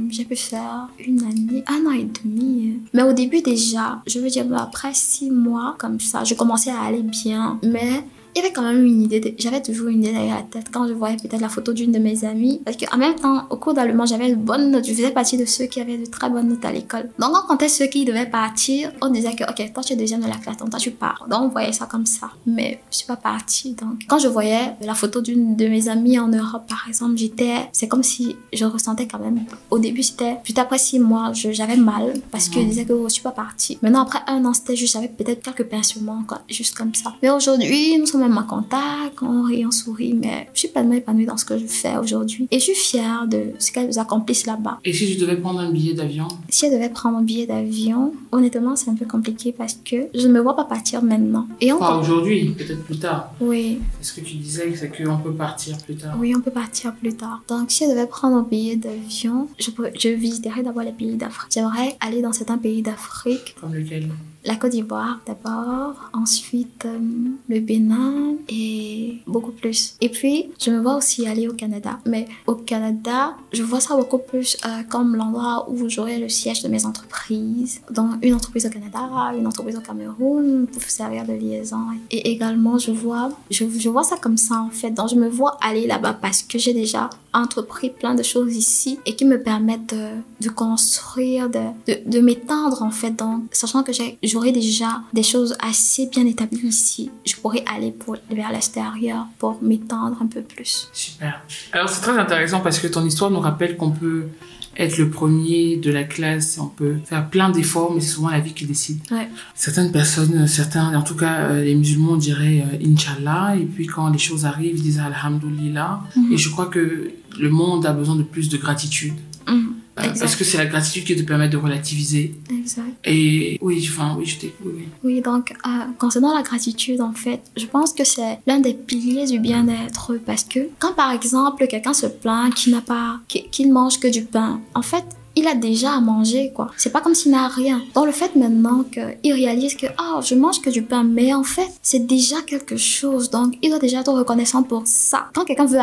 j'ai pu faire 1 année, 1 an et demi. Mais au début déjà, je veux dire, après 6 mois comme ça, je commençais à aller bien, mais il y avait quand même une idée, j'avais toujours une idée derrière la tête quand je voyais peut-être la photo d'une de mes amies, parce qu'en même temps, au cours d'allemand, j'avais de bonnes notes, je faisais partie de ceux qui avaient de très bonnes notes à l'école. Donc on comptait ceux qui devaient partir, on disait que ok, toi tu es deuxième de la classe, donc toi tu pars. Donc on voyait ça comme ça, mais je suis pas partie. Donc quand je voyais la photo d'une de mes amies en Europe par exemple, c'est comme si je ressentais quand même, au début c'était, puis après 6 mois, j'avais mal, parce que je disais que je suis pas partie. Maintenant après 1 an, c'était juste, j'avais peut-être quelques pincements, quoi, juste comme ça. Mais aujourd'hui, nous sommes même en contact, on rit, on sourit, mais je suis pleinement épanouie dans ce que je fais aujourd'hui. Et je suis fière de ce qu'elles accomplissent là-bas. Et si tu devais prendre un billet d'avion? Si je devais prendre un billet d'avion, honnêtement, c'est un peu compliqué parce que je ne me vois pas partir maintenant. Et pas aujourd'hui, peut-être plus tard. Oui. C'est ce que tu disais, c'est qu'on peut partir plus tard. Oui, on peut partir plus tard. Donc, si je devais prendre un billet d'avion, je visiterais d'abord les pays d'Afrique. J'aimerais aller dans certains pays d'Afrique. Comme lequel? La Côte d'Ivoire d'abord, ensuite le Bénin et beaucoup plus. Et puis, je me vois aussi aller au Canada. Mais au Canada, je vois ça beaucoup plus comme l'endroit où j'aurai le siège de mes entreprises. Donc, une entreprise au Canada, une entreprise au Cameroun pour servir de liaison. Et également, je vois ça comme ça en fait. Donc, je me vois aller là-bas parce que j'ai déjà entrepris plein de choses ici et qui me permettent de construire, de m'étendre en fait. Donc, sachant que j'aurai déjà des choses assez bien établies ici, je pourrais aller vers l'extérieur pour m'étendre un peu plus. Super. Alors c'est très intéressant parce que ton histoire nous rappelle qu'on peut être le premier de la classe, on peut faire plein d'efforts, mais c'est souvent la vie qui décide. Ouais. Certaines personnes, en tout cas les musulmans diraient Inch'Allah, et puis quand les choses arrivent, ils disent Alhamdulillah. Et je crois que le monde a besoin de plus de gratitude. Parce que c'est la gratitude qui te permet de relativiser. Exact. Et oui, je t'écoute. Oui, donc concernant la gratitude, en fait, je pense que c'est l'un des piliers du bien-être parce que quand par exemple quelqu'un se plaint qu'il mange que du pain, en fait, il a déjà à manger, quoi. C'est pas comme s'il n'a rien. Donc, le fait maintenant qu'il réalise que, je mange que du pain, mais en fait, c'est déjà quelque chose. Donc, il doit déjà être reconnaissant pour ça. Quand quelqu'un veut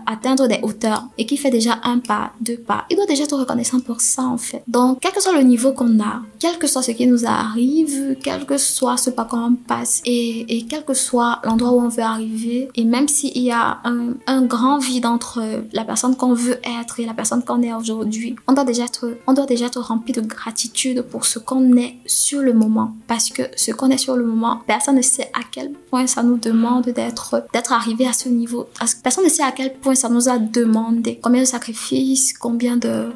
atteindre des hauteurs et qu'il fait déjà 1 pas, 2 pas, il doit déjà être reconnaissant pour ça, en fait. Donc, quel que soit le niveau qu'on a, quel que soit ce qui nous arrive, quel que soit ce par quoi on passe et quel que soit l'endroit où on veut arriver, et même s'il y a un grand vide entre la personne qu'on veut être et la personne qu'on est aujourd'hui, on doit déjà être rempli de gratitude pour ce qu'on est sur le moment. Parce que ce qu'on est sur le moment, personne ne sait à quel point ça nous demande d'être arrivé à ce niveau. Personne ne sait à quel point ça nous a demandé combien de sacrifices, combien de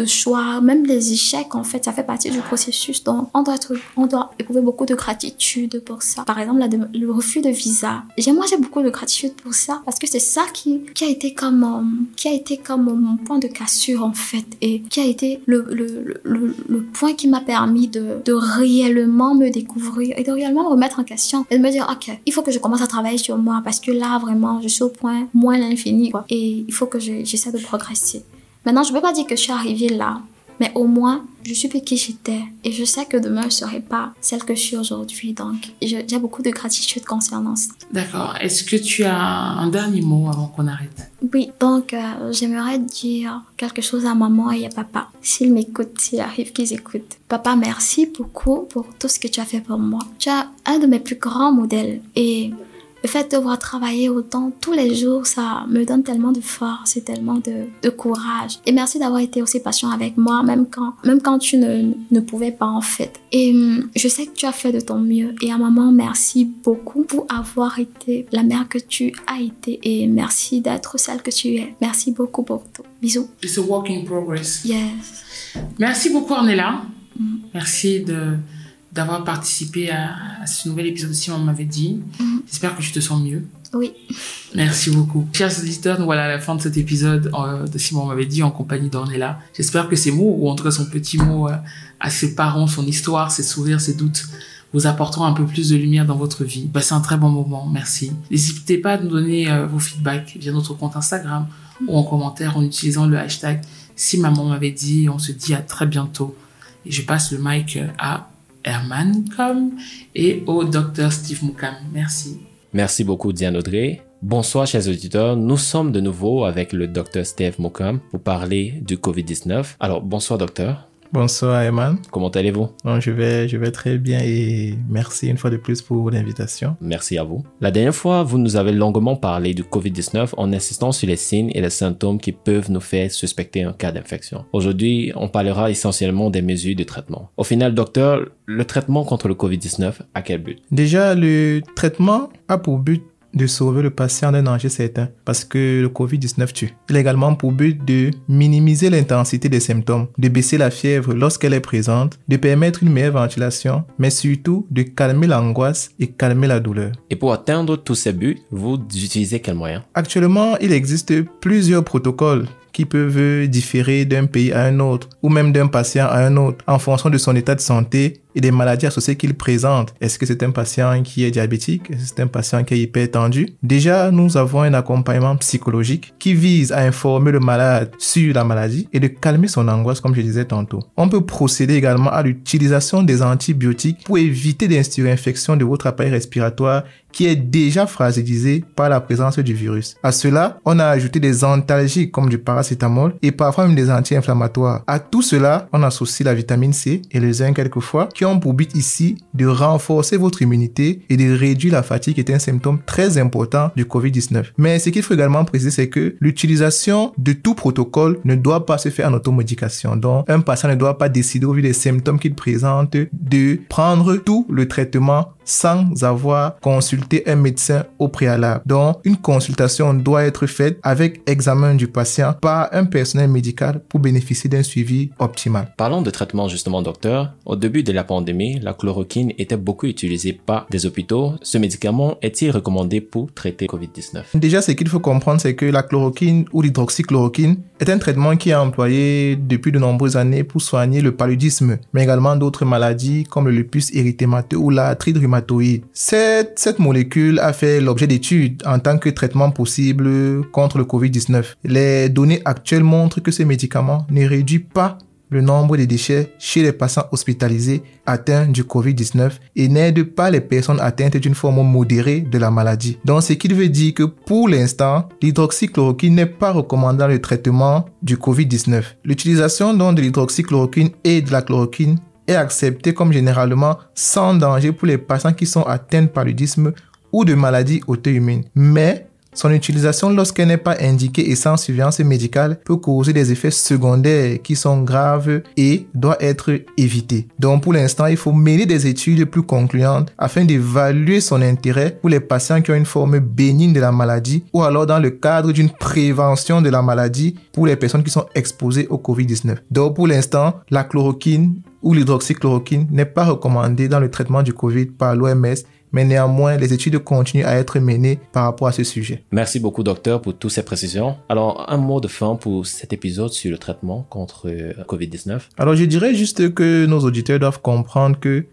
choix, même les échecs, en fait, ça fait partie du processus. Donc, on doit éprouver beaucoup de gratitude pour ça. Par exemple, le refus de visa. Moi, j'ai beaucoup de gratitude pour ça parce que c'est ça qui a été comme mon point de cassure, en fait, et qui a été le point qui m'a permis de réellement me découvrir et de réellement me remettre en question et de me dire, ok, il faut que je commence à travailler sur moi parce que là, vraiment, je suis au point moins l'infini, quoi, et il faut que j'essaie de progresser. Maintenant, je ne peux pas dire que je suis arrivée là, mais au moins, je suis plus qui j'étais et je sais que demain, je ne serai pas celle que je suis aujourd'hui. Donc, j'ai beaucoup de gratitude concernant ça. D'accord. Est-ce que tu as un dernier mot avant qu'on arrête? Oui, donc j'aimerais dire quelque chose à maman et à papa. S'ils m'écoutent, s'il arrive qu'ils écoutent. Papa, merci beaucoup pour tout ce que tu as fait pour moi. Tu es un de mes plus grands modèles et le fait de devoir travailler autant tous les jours, ça me donne tellement de force et tellement de courage. Et merci d'avoir été aussi patient avec moi, même quand tu ne pouvais pas, en fait. Et je sais que tu as fait de ton mieux. Et à maman, merci beaucoup pour avoir été la mère que tu as été. Et merci d'être celle que tu es. Merci beaucoup pour tout. Bisous. It's a work in progress. Yes. Merci beaucoup, Ornella. Merci d'avoir participé à ce nouvel épisode de Simon m'avait dit. J'espère que tu te sens mieux. Oui. Merci beaucoup. Chers auditeurs, nous voilà à la fin de cet épisode de Simon m'avait dit en compagnie d'Ornella. J'espère que ces mots, ou en tout cas son petit mot à ses parents, son histoire, ses sourires, ses doutes, vous apporteront un peu plus de lumière dans votre vie. Passez un très bon moment. Merci. N'hésitez pas à nous donner vos feedbacks via notre compte Instagram ou en commentaire en utilisant le hashtag Si Maman m'avait dit. On se dit à très bientôt. Et je passe le mic à Herman Com et au Dr Steve Moukam. Merci. Merci beaucoup, Diane Audrey. Bonsoir, chers auditeurs. Nous sommes de nouveau avec le Dr Steve Moukam pour parler du COVID-19. Alors, bonsoir, docteur. Bonsoir, Herman. Comment allez-vous? Bon, je vais très bien et merci une fois de plus pour l'invitation. Merci à vous. La dernière fois, vous nous avez longuement parlé du COVID-19 en insistant sur les signes et les symptômes qui peuvent nous faire suspecter un cas d'infection. Aujourd'hui, on parlera essentiellement des mesures de traitement. Au final, docteur, le traitement contre le COVID-19, à quel but? Déjà, le traitement a pour but de sauver le patient d'un danger certain parce que le COVID-19 tue. Il a également pour but de minimiser l'intensité des symptômes, de baisser la fièvre lorsqu'elle est présente, de permettre une meilleure ventilation, mais surtout de calmer l'angoisse et calmer la douleur. Et pour atteindre tous ces buts, vous utilisez quels moyens? Actuellement, il existe plusieurs protocoles qui peuvent différer d'un pays à un autre ou même d'un patient à un autre en fonction de son état de santé et des maladies associées qu'il présente. Est-ce que c'est un patient qui est diabétique? Est-ce que c'est un patient qui est hypertendu? Déjà, nous avons un accompagnement psychologique qui vise à informer le malade sur la maladie et de calmer son angoisse, comme je disais tantôt. On peut procéder également à l'utilisation des antibiotiques pour éviter des infections de votre appareil respiratoire qui est déjà fragilisé par la présence du virus. À cela, on a ajouté des antalgiques comme du paracétamol et parfois même des anti-inflammatoires. À tout cela, on associe la vitamine C et le zinc quelquefois qui ont pour but ici de renforcer votre immunité et de réduire la fatigue qui est un symptôme très important du COVID-19. Mais ce qu'il faut également préciser, c'est que l'utilisation de tout protocole ne doit pas se faire en automédication. Donc, un patient ne doit pas décider au vu des symptômes qu'il présente de prendre tout le traitement sans avoir consulté un médecin au préalable. Donc, une consultation doit être faite avec examen du patient par un personnel médical pour bénéficier d'un suivi optimal. Parlons de traitement justement, docteur. Au début de la pandémie, la chloroquine était beaucoup utilisée par des hôpitaux. Ce médicament est-il recommandé pour traiter COVID-19? Déjà, ce qu'il faut comprendre, c'est que la chloroquine ou l'hydroxychloroquine est un traitement qui est employé depuis de nombreuses années pour soigner le paludisme, mais également d'autres maladies comme le lupus érythémateux ou l'arthrite rhumatoïde. Cette molécule a fait l'objet d'études en tant que traitement possible contre le COVID-19. Les données actuelles montrent que ce médicament ne réduit pas le nombre de déchets chez les patients hospitalisés atteints du COVID-19 et n'aide pas les personnes atteintes d'une forme modérée de la maladie. Donc, ce qui veut dire que pour l'instant, l'hydroxychloroquine n'est pas recommandée dans le traitement du COVID-19. L'utilisation donc de l'hydroxychloroquine et de la chloroquine est acceptée comme généralement sans danger pour les patients qui sont atteints de paludisme ou de maladies auto-immunes. Mais son utilisation, lorsqu'elle n'est pas indiquée et sans surveillance médicale, peut causer des effets secondaires qui sont graves et doivent être évités. Donc, pour l'instant, il faut mener des études plus concluantes afin d'évaluer son intérêt pour les patients qui ont une forme bénigne de la maladie ou alors dans le cadre d'une prévention de la maladie pour les personnes qui sont exposées au COVID-19. Donc, pour l'instant, la chloroquine ou l'hydroxychloroquine n'est pas recommandée dans le traitement du COVID par l'OMS, mais néanmoins, les études continuent à être menées par rapport à ce sujet. Merci beaucoup, docteur, pour toutes ces précisions. Alors, un mot de fin pour cet épisode sur le traitement contre COVID-19. Alors, je dirais juste que nos auditeurs doivent comprendre que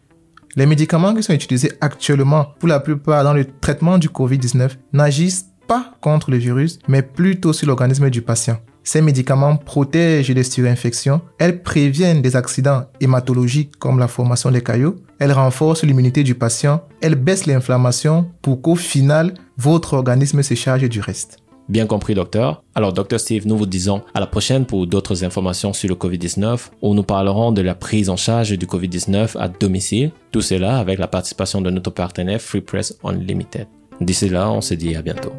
les médicaments qui sont utilisés actuellement, pour la plupart dans le traitement du COVID-19, n'agissent pas contre le virus, mais plutôt sur l'organisme du patient. Ces médicaments protègent des surinfections, elles préviennent des accidents hématologiques comme la formation des caillots, elles renforcent l'immunité du patient, elles baissent l'inflammation pour qu'au final, votre organisme se charge du reste. Bien compris, docteur. Alors, docteur Steve, nous vous disons à la prochaine pour d'autres informations sur le COVID-19 où nous parlerons de la prise en charge du COVID-19 à domicile. Tout cela avec la participation de notre partenaire Free Press Unlimited. D'ici là, on se dit à bientôt.